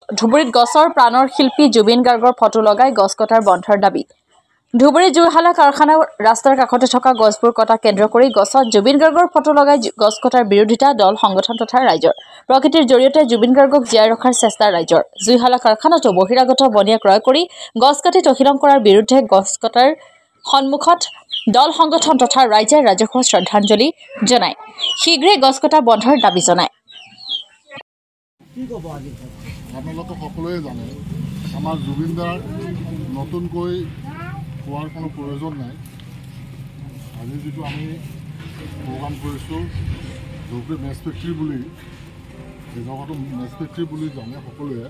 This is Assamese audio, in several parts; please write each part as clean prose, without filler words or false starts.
ধুবুৰীত গছৰ প্ৰাণৰ শিল্পী জুবিন গাৰ্গৰ ফটো লগাই গছ কটাৰ বন্ধৰ দাবী। ধুবুৰী জুইশালা কাৰখানা ৰাস্তাৰ কাষতে থকা গছবোৰ কটা কেন্দ্ৰ কৰি গছত জুবিন গাৰ্গৰ ফটো লগাই গছ কটাৰ বিৰোধিতা দল সংগঠন তথা ৰাইজৰ। প্ৰকৃতিৰ জৰিয়তে জুবিন গাৰ্গক জীয়াই ৰখাৰ চেষ্টা ৰাইজৰ। জুইশালা কাৰখানাতো বহিৰাগত বনিয়া ক্ৰয় কৰি গছ কাটি তহিলং কৰাৰ বিৰুদ্ধে গছ কটাৰ সন্মুখত দল সংগঠন তথা ৰাইজে ৰাজহুৱা শ্ৰদ্ধাঞ্জলি জনায়। শীঘ্ৰে গছ কটা বন্ধৰ দাবী জনায়। আপোনালোকে সকলোৱে জানে আমাৰ জুবিনদাৰ নতুনকৈ কোৱাৰ কোনো প্ৰয়োজন নাই। আজি যিটো আমি প্ৰগ্ৰাম কৰিছোঁ ধুবুৰী মেছ ফেক্টৰী বুলি, এই জেগাটো মেছ ফেক্টৰী বুলি জানে সকলোৱে,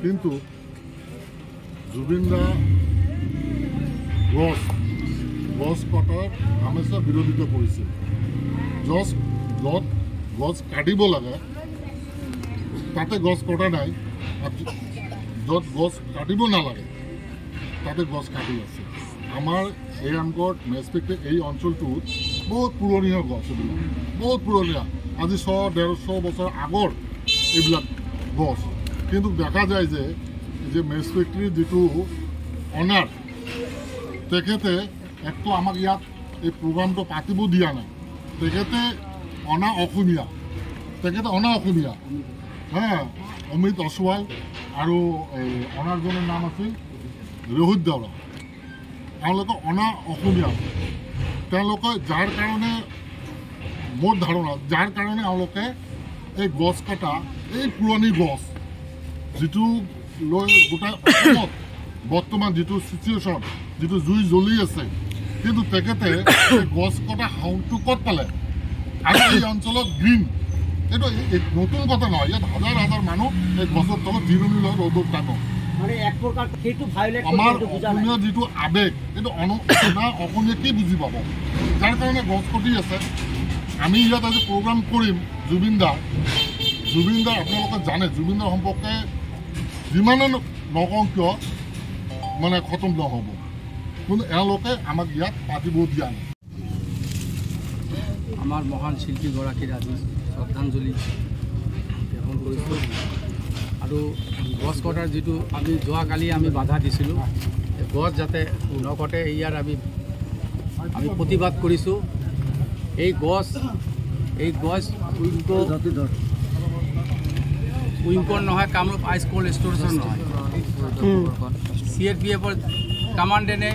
কিন্তু জুবিনদা গছ কটাৰ হামেশা বিৰোধিতা কৰিছিল। য'ত গছ কাটিব লাগে তাতে গছ কটা নাই, য'ত গছ কাটিব নালাগে তাতে গছ কাটি আছে। আমাৰ এই অংকত মেছ ফেক্টৰী এই অঞ্চলটোত বহুত পুৰণীয়া গছ, এইবিলাক বহুত পুৰণীয়া, আজি 100-150 বছৰ আগৰ এইবিলাক গছ। কিন্তু দেখা যায় যে মেছ ফেক্টৰীৰ যিটো অনাৰ, তেখেতে একটো আমাক ইয়াত এই প্ৰগ্ৰামটো পাতিব দিয়া নাই। তেখেতে অনা অসমীয়া অমিত অছৱাল আৰু এই অনাৰজনৰ নাম আছিল ৰোহিত দাউৰা। তেওঁলোকে অনা অসমীয়া, তেওঁলোকে যাৰ কাৰণে মোৰ ধাৰণা তেওঁলোকে এই গছ কটা, এই পুৰণি গছ যিটো লৈ গোটেই অসমত বৰ্তমান যিটো চিটুৱেশ্যন, যিটো জুই জ্বলি আছে, কিন্তু তেখেতে গছ কটা হাউটো ক'ত পালে? আৰু এই অঞ্চলত গ্ৰীণ, এইটো নতুন কথা নহয়। ইয়াত হাজাৰ হাজাৰ মানুহ এই গছৰ তলত জিৰণি লয় ৰ'দত টানো। আমাৰ অসমীয়া যিটো আৱেগ, এইটো অসমীয়া কি বুজি পাব? যাৰ কাৰণে গছ কটি আছে। আমি ইয়াত আজি প্ৰগ্ৰাম কৰিম জুবিনদাৰ আপোনালোকে জানে জুবিনদাৰ সম্পৰ্কে যিমানে নকওঁ কিয় মানে খতম নহ'ব, কিন্তু এওঁলোকে আমাক ইয়াত পাতিব দিয়া নাই। আমাৰ মহান শিল্পীগৰাকীৰ আজি শ্ৰদ্ধাঞ্জলি জ্ঞাপন কৰিছোঁ। আৰু গছ কটাৰ যিটো আমি যোৱাকালি আমি বাধা দিছিলোঁ, গছ যাতে নকটে ইয়াৰ আমি প্ৰতিবাদ কৰিছোঁ। এই গছ উইংকৰ নহয়, কামৰূপ আইচ ক'ল্ড ষ্ট'ৰেজৰ নহয়, CRPFৰ কামাণ্ডেনে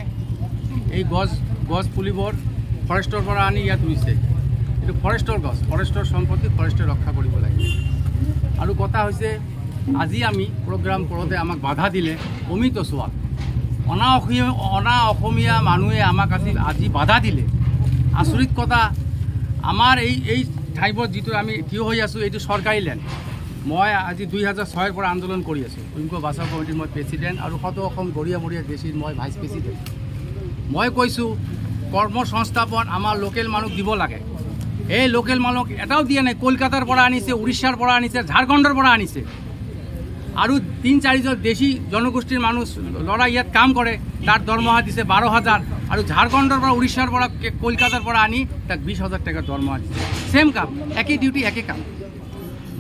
এই গছ পুলিবোৰ ফৰেষ্টৰ পৰা আনি ইয়াত ৰুইছে। এইটো ফৰেষ্টৰ গছ, ফৰেষ্টৰ সম্পত্তি ফৰেষ্টে ৰক্ষা কৰিব লাগে। আৰু কথা হৈছে আজি আমি প্ৰগ্ৰাম কৰোঁতে আমাক বাধা দিলে অমিত অছৱাল, অনা অসমীয়া মানুহে আমাক আজি বাধা দিলে। আচৰিত কথা, আমাৰ এই ঠাইবোৰত যিটো আমি থিয় হৈ আছোঁ এইটো চৰকাৰী লেণ্ড। মই আজি 2006ৰ পৰা আন্দোলন কৰি আছোঁ। উইংকৰ বাচাও কমিটিৰ মই প্ৰেচিডেণ্ট আৰু সদৌ অসম গৰিয়া দেশীৰ মই ভাইচ প্ৰেচিডেণ্ট। মই কৈছোঁ কৰ্মসংস্থাপন আমাৰ লোকেল মানুহক দিব লাগে। এই লোকেল মানুহক এটাও দিয়া নাই। কলকাতাৰ পৰা আনিছে, উৰিষ্যাৰ পৰা আনিছে, ঝাৰখণ্ডৰ পৰা আনিছে, আৰু 3-4জন দেশী জনগোষ্ঠীৰ মানুহ ল'ৰা ইয়াত কাম কৰে, তাৰ দৰমহা দিছে 12,000, আৰু ঝাৰখণ্ডৰ পৰা উৰিষ্যাৰ পৰা কলকাতাৰ পৰা আনি তাক 20,000 টকা দৰমহা দিছে। ছেম কাম, একেই ডিউটি একেই কাম।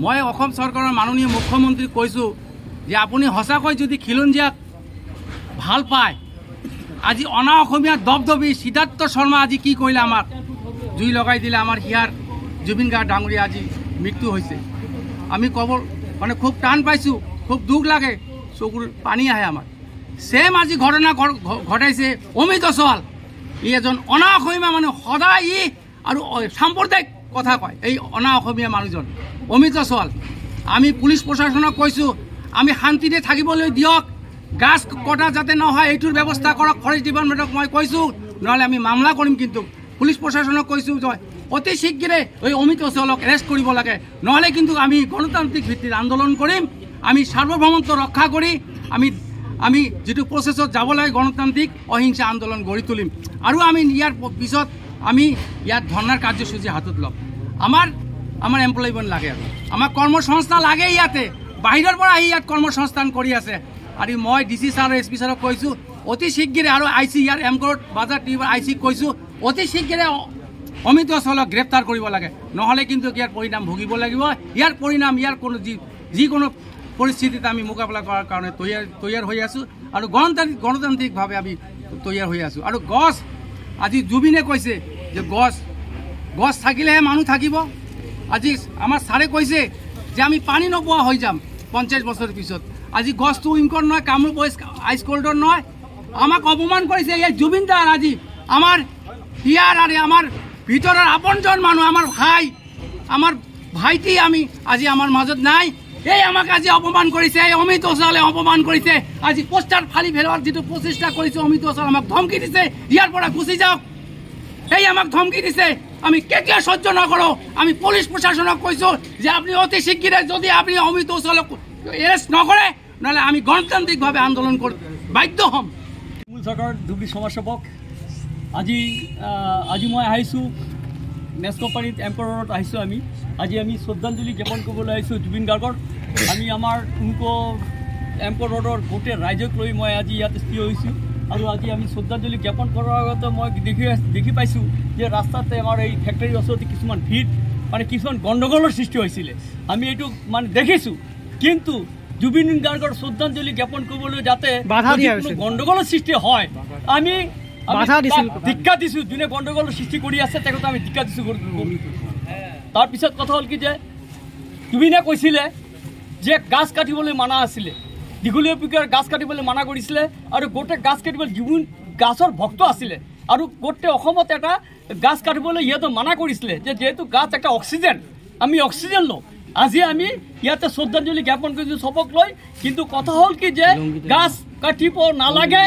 মই অসম চৰকাৰৰ মাননীয় মুখ্যমন্ত্ৰীক কৈছোঁ যে আপুনি সঁচাকৈ যদি খিলঞ্জীয়াক ভাল পায়, আজি অনা অসমীয়া দবদবী সিদ্ধাৰ্থ শৰ্মা আজি কি কৰিলে, আমাক জুই লগাই দিলে। আমাৰ হিয়াৰ জুবিন গাৰ্গ ডাঙৰীয়া আজি মৃত্যু হৈছে। আমি ক'ব মানে খুব টান পাইছোঁ, খুব দুখ লাগে, চকুৰ পানী আহে আমাৰ। ছেম আজি ঘটনা ঘটাইছে অমিত অছৱাল। ই এজন অনা অসমীয়া মানুহ, সদায় আৰু সাম্প্ৰদায়িক কথা কয় এই অনা অসমীয়া মানুহজন অমিত অছৱাল। আমি পুলিচ প্ৰশাসনক কৈছোঁ আমি শান্তিৰে থাকিবলৈ দিয়ক, গাছ কটা যাতে নহয় এইটোৰ ব্যৱস্থা কৰক। ফৰেষ্ট ডিপাৰ্টমেণ্টক মই কৈছোঁ, নহ'লে আমি মামলা কৰিম। কিন্তু পুলিচ প্ৰশাসনক কৈছোঁ যে অতি শীঘ্ৰে এই অমিত অছৱালক এৰেষ্ট কৰিব লাগে, নহ'লে কিন্তু আমি গণতান্ত্ৰিক ভিত্তিত আন্দোলন কৰিম। আমি সাৰ্বভৌমত্ব ৰক্ষা কৰি আমি যিটো প্ৰচেছত যাব লাগে গণতান্ত্ৰিক অহিংসা আন্দোলন গঢ়ি তুলিম। আৰু আমি ইয়াৰ পিছত আমি ইয়াত ধৰ্ণাৰ কাৰ্যসূচী হাতত ল'ম। আমাৰ এমপ্লয়মেণ্ট লাগে, আৰু আমাক কৰ্মসংস্থান লাগে। ইয়াতে বাহিৰৰ পৰা আহি ইয়াত কৰ্মসংস্থান কৰি আছে। আৰু মই DC ছাৰ আৰু SP ছাৰক কৈছোঁ অতি শীঘ্ৰে, আৰু IC ইয়াৰ এমকোৰ্ট বাজাৰ টিভিৰ IC কৈছোঁ অতি শীঘ্ৰে অমিত অছৱালক গ্ৰেপ্তাৰ কৰিব লাগে, নহ'লে কিন্তু ইয়াৰ পৰিণাম ভুগিব লাগিব। ইয়াৰ পৰিণাম, ইয়াৰ কোনো যিকোনো পৰিস্থিতিত আমি মোকাবিলা কৰাৰ কাৰণে তৈয়াৰ হৈ আছোঁ আৰু গণতান্ত্ৰিকভাৱে আমি তৈয়াৰ হৈ আছোঁ। আৰু গছ আজি জুবিনে কৈছে যে গছ থাকিলেহে মানুহ থাকিব। আজি আমাৰ ছাৰে কৈছে যে আমি পানী নোপোৱা হৈ যাম 50 বছৰৰ পিছত। আজি গছটো উইংকৰ নহয়, কামৰূপ হাইস্কুলৰ নহয়, আমাক অপমান কৰিছে এই জুবিন দাৰ। আজি আমাৰ ইয়াৰ আৰু আমাৰ ভিতৰৰ আপনজন মানুহ, আমাৰ ভাইটি আমি আজি আমাৰ মাজত নাই। এই আমাক আজি অপমান কৰিছে, এই অমিত ওছালে অপমান কৰিছে। আজি পোষ্টাৰ ফালি পেলোৱাৰ যিটো প্ৰচেষ্টা কৰিছে অমিত ওছাল, আমাক ধমকি দিছে ইয়াৰ পৰা গুচি যাওক। এই আমাক ধমকি দিছে, আমি কেতিয়া সহ্য নকৰোঁ। আমি পুলিচ প্ৰশাসনক কৈছোঁ যে আপুনি অতি শীঘ্ৰে যদি আপুনি অমিত ওছালক এৰেষ্ট নকৰে, নহ'লে আমি গণতান্ত্ৰিকভাৱে আন্দোলন কৰি বাধ্য হ'ম। মূল চৰকাৰ ধুবুৰী সমাজসেৱক আজি মই আহিছোঁ মেছ কোম্পানীত এম্পৰত আহিছোঁ। আমি শ্ৰদ্ধাঞ্জলি জ্ঞাপন কৰিবলৈ আহিছোঁ জুবিন গাৰ্গৰ। আমি আমাৰ এম্পৰ ৰোডৰ গোটেই ৰাইজক লৈ মই আজি ইয়াত স্থিৰ হৈছোঁ আৰু আজি আমি শ্ৰদ্ধাঞ্জলি জ্ঞাপন কৰাৰ আগতে মই দেখি পাইছোঁ যে ৰাস্তাতে আমাৰ এই ফেক্টৰীৰ ওচৰতে কিছুমান ভিৰ কিছুমান গণ্ডগোলৰ সৃষ্টি হৈছিলে। আমি এইটো দেখিছোঁ, কিন্তু জুবিন গাৰ্গৰ শ্ৰদ্ধাঞ্জলি জ্ঞাপন কৰিবলৈ যাতে গণ্ডগোলৰ সৃষ্টি হয় আমি ধিক্ষা দিছোঁ। যোনে গণ্ডগোলৰ সৃষ্টি কৰি আছে তেওঁক আমি ধিক্ষা দিছোঁ। তাৰপিছত কথা হ'ল কি যে জুবিনে কৈছিলে যে গাছ কাটিবলৈ মানা আছিলে, দীঘলীয়া প্ৰক্ৰিয়াৰ গাছ কাটিবলৈ মানা কৰিছিলে আৰু গোটেই গাছ কাটিবলৈ জুবিন গাছৰ ভক্ত আছিলে আৰু গোটেই অসমত এটা গাছ কাটিবলৈ ইয়াতে মানা কৰিছিলে যে যিহেতু গাছ একটা অক্সিজেন, আমি অক্সিজেন লওঁ। আজি আমি ইয়াতে শ্ৰদ্ধাঞ্জলি জ্ঞাপন কৰিছোঁ চবক লৈ, কিন্তু কথা হ'ল কি যে গাছ কাটিব নালাগে।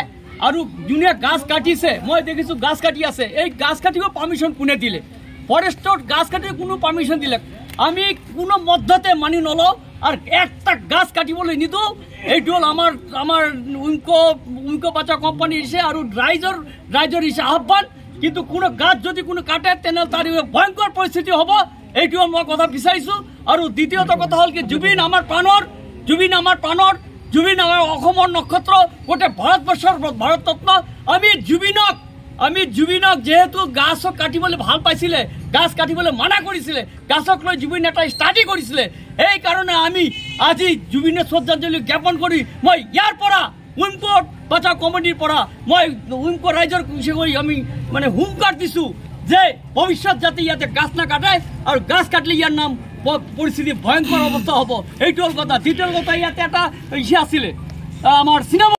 আৰু যোনে গাছ কাটিছে মই দেখিছোঁ গাছ কাটি আছে, এই গাছ কাটিব পাৰ্মিশ্যন কোনে দিলে? ফৰেষ্টত গাছ কাটিব কোনো পাৰ্মিশ্যন দিলে? আমি কোনো মধ্যতে মানি নলওঁ আৰু একটা গাছ কাটিবলৈ নিদিওঁ। এইটো হ'ল আমাৰ উইংকো বাঁচাও কোম্পানী দিছে আৰু ৰাইজৰ দিছে আহ্বান। কিন্তু কোনো গাছ যদি কোনো কাটে তেনেহ'লে তাৰ ভয়ংকৰ পৰিস্থিতি হ'ব। এইটো মই কথা বিচাৰিছোঁ। আৰু দ্বিতীয়টো কথা হ'ল কি জুবিন আমাৰ প্ৰাণৰ, জুবিন আমাৰ অসমৰ নক্ষত্ৰ, গোটেই ভাৰতবৰ্ষৰ ভাৰতৰত্ন। আমি জুবিনক যিহেতু গাছক কাটিবলৈ ভাল পাইছিলে, গাছ কাটিবলৈ মানা কৰিছিলে, গাছক লৈ জুবিন এটা ষ্টাডি কৰিছিলে, সেইকাৰণে আমি আজি জুবিনে শ্ৰদ্ধাঞ্জলি জ্ঞাপন কৰি মই ইয়াৰ পৰা উইংকো বাঁচাও কোম্পানীৰ পৰা মই উইংকো ৰাইজৰ আমি হুংকাৰ দিছোঁ যে ভৱিষ্যত যাতে ইয়াতে গাছ নাকাটে আৰু গাছ কাটিলে ইয়াৰ নাম পৰিস্থিতি ভয়ংকৰ অৱস্থা হ'ব। এইটো হ'ল কথা। দ্বিতীয় কথা, ইয়াতে এটা আছিলে আমাৰ চিনেমা